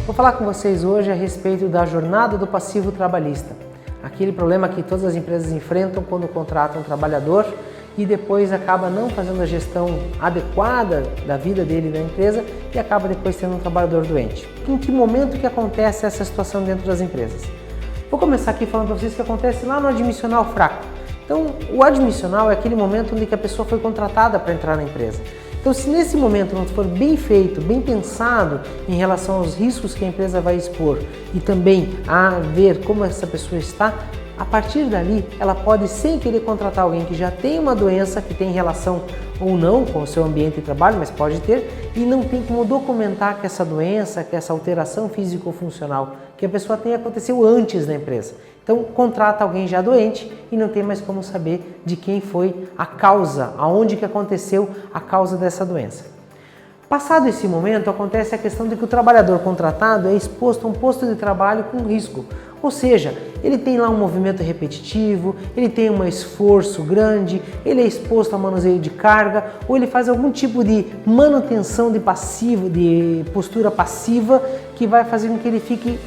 Vou falar com vocês hoje a respeito da jornada do passivo trabalhista. Aquele problema que todas as empresas enfrentam quando contratam um trabalhador e depois acaba não fazendo a gestão adequada da vida dele na empresa e acaba depois tendo um trabalhador doente. Em que momento que acontece essa situação dentro das empresas? Vou começar aqui falando para vocês que acontece lá no admissional fraco. Então, o admissional é aquele momento onde a pessoa foi contratada para entrar na empresa. Então, se nesse momento não for bem feito, bem pensado em relação aos riscos que a empresa vai expor e também a ver como essa pessoa está, a partir dali ela pode, sem querer, contratar alguém que já tem uma doença, que tem relação ou não com o seu ambiente de trabalho, mas pode ter, e não tem como documentar que essa doença, que essa alteração físico-funcional que a pessoa tem aconteceu antes na empresa. Então, contrata alguém já doente e não tem mais como saber de quem foi a causa, aonde que aconteceu a causa dessa doença. Passado esse momento, acontece a questão de que o trabalhador contratado é exposto a um posto de trabalho com risco. Ou seja, ele tem lá um movimento repetitivo, ele tem um esforço grande, ele é exposto a manuseio de carga, ou ele faz algum tipo de manutenção de postura passiva que vai fazer com que ele fique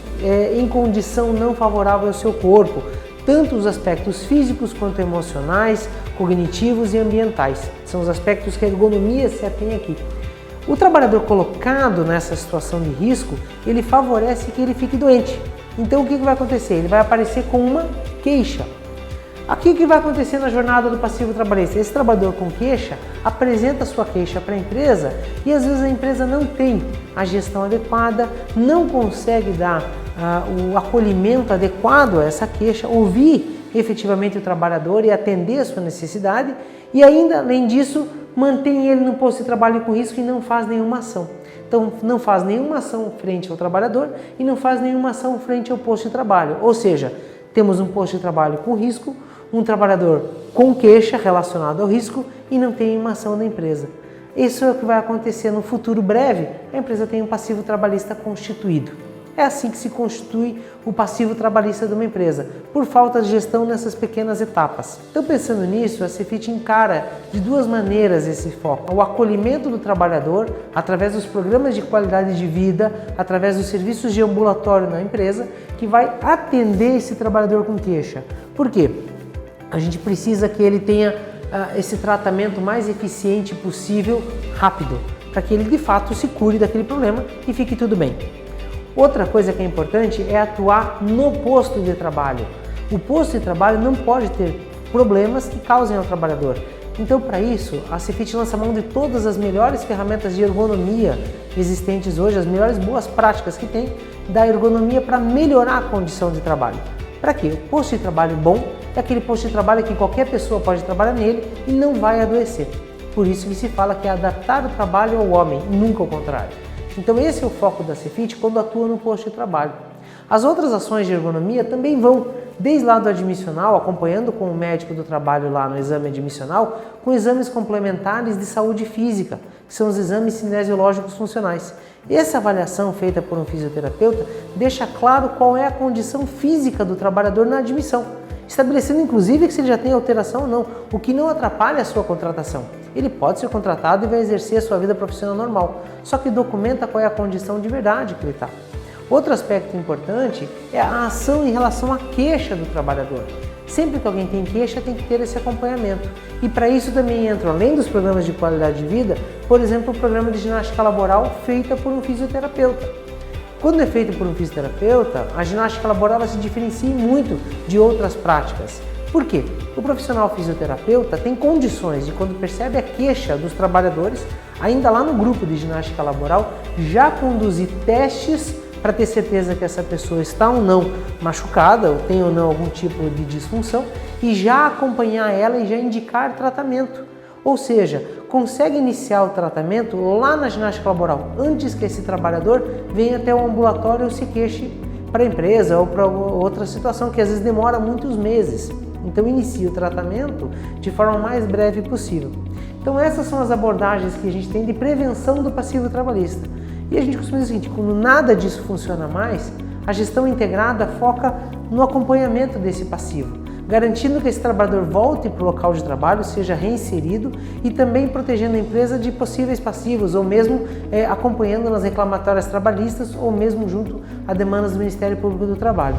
em condição não favorável ao seu corpo, tanto os aspectos físicos quanto emocionais, cognitivos e ambientais. São os aspectos que a ergonomia se atém aqui. O trabalhador colocado nessa situação de risco, ele favorece que ele fique doente. Então o que vai acontecer? Ele vai aparecer com uma queixa. Aqui o que vai acontecer na jornada do passivo trabalhista? Esse trabalhador com queixa apresenta a sua queixa para a empresa e às vezes a empresa não tem a gestão adequada, não consegue dar o acolhimento adequado a essa queixa, ouvir efetivamente o trabalhador e atender a sua necessidade e ainda, além disso, mantém ele no posto de trabalho com risco e não faz nenhuma ação. Então, não faz nenhuma ação frente ao trabalhador e não faz nenhuma ação frente ao posto de trabalho. Ou seja, temos um posto de trabalho com risco, um trabalhador com queixa relacionado ao risco e não tem uma ação da empresa. Isso é o que vai acontecer no futuro breve, a empresa tem um passivo trabalhista constituído. É assim que se constitui o passivo trabalhista de uma empresa, por falta de gestão nessas pequenas etapas. Então, pensando nisso, a Cefit encara de duas maneiras esse foco. O acolhimento do trabalhador, através dos programas de qualidade de vida, através dos serviços de ambulatório na empresa, que vai atender esse trabalhador com queixa. Por quê? A gente precisa que ele tenha esse tratamento mais eficiente possível, rápido, para que ele de fato se cure daquele problema e fique tudo bem. Outra coisa que é importante é atuar no posto de trabalho. O posto de trabalho não pode ter problemas que causem ao trabalhador. Então, para isso, a Cefit lança mão de todas as melhores ferramentas de ergonomia existentes hoje, as melhores boas práticas que tem da ergonomia para melhorar a condição de trabalho. Para quê? O posto de trabalho bom é aquele posto de trabalho que qualquer pessoa pode trabalhar nele e não vai adoecer. Por isso que se fala que é adaptar o trabalho ao homem, nunca ao contrário. Então esse é o foco da Cefit quando atua no posto de trabalho. As outras ações de ergonomia também vão desde lá do admissional, acompanhando com o médico do trabalho lá no exame admissional, com exames complementares de saúde física, que são os exames cinesiológicos funcionais. Essa avaliação feita por um fisioterapeuta deixa claro qual é a condição física do trabalhador na admissão, estabelecendo inclusive que se ele já tem alteração ou não, o que não atrapalha a sua contratação. Ele pode ser contratado e vai exercer a sua vida profissional normal, só que documenta qual é a condição de verdade que ele está. Outro aspecto importante é a ação em relação à queixa do trabalhador. Sempre que alguém tem queixa, tem que ter esse acompanhamento. E para isso também entram, além dos programas de qualidade de vida, por exemplo, o programa de ginástica laboral feita por um fisioterapeuta. Quando é feito por um fisioterapeuta, a ginástica laboral se diferencia muito de outras práticas. Por quê? O profissional fisioterapeuta tem condições de, quando percebe a queixa dos trabalhadores, ainda lá no grupo de ginástica laboral, já conduzir testes para ter certeza que essa pessoa está ou não machucada, ou tem ou não algum tipo de disfunção, e já acompanhar ela e já indicar tratamento. Ou seja, consegue iniciar o tratamento lá na ginástica laboral, antes que esse trabalhador venha até o ambulatório ou se queixe para a empresa ou para outra situação, que às vezes demora muitos meses. Então inicie o tratamento de forma mais breve possível. Então essas são as abordagens que a gente tem de prevenção do passivo trabalhista. E a gente costuma dizer o seguinte, quando nada disso funciona mais, a gestão integrada foca no acompanhamento desse passivo, garantindo que esse trabalhador volte para o local de trabalho, seja reinserido e também protegendo a empresa de possíveis passivos ou mesmo acompanhando nas reclamatórias trabalhistas ou mesmo junto a demandas do Ministério Público do Trabalho.